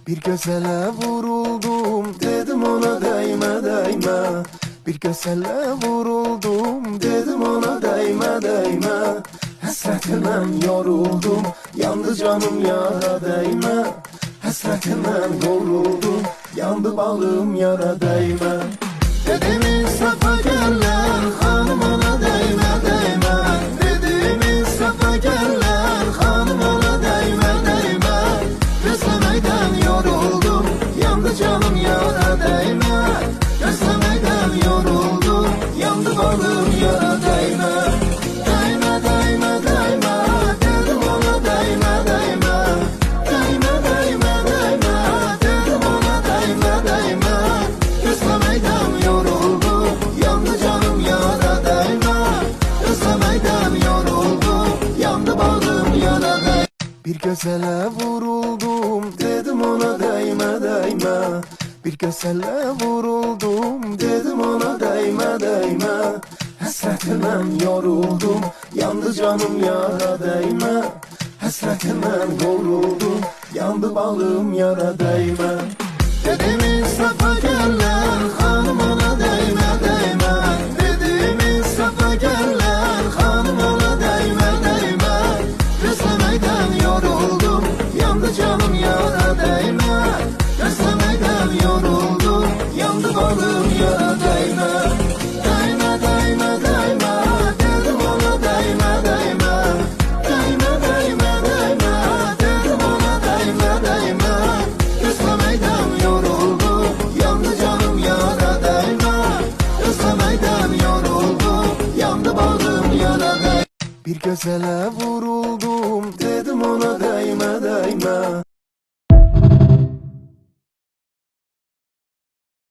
Bir gözele vuruldum, dedim ona değme değme. Bir gözele vuruldum, dedim ona değme değme. Hasretinden yoruldum, yandı canım yara değme. Hasretinden yoruldum, yandı balım yara değme. Dedim safa geller, hanım ona değme değme. Dedim safa geller, hanım ona değme değme. Gözlemeyden yoruldum, yandı canım yara değme. Gözlemeyden yoruldum, yandı balım yara değme. Değme değme değme, dedim ona değme değme. Değme değme değme, dedim ona değme değme. Gözlemeyden yoruldum, yandı canım yara değme. Gözlemeyden yoruldum, yandı balım yara değme. Bir gözele vuruldum, dedim ona değme değme. Bir gözele vuruldum, dedim ona değme değme. Hasretinden yoruldum, yandı canım yara değme. Hasretinden yoruldum, yandı balım yara değme. Dedim safa geller, hanım ona değme değme. Dedim safa geller, hanım ona değme değme. Gözlemeyden yoruldum, yandı canım yara değme. Gözlemeyden yoruldum, yandı balım yara değme. Değme değme değme, dedim ona değme değme. Değme değme değme, dedim ona değme değme. Gözlemeyden yoruldum, yandı canım yara değme. Gözlemeyden yoruldum, yandı balım yara değme. Bir gözele vur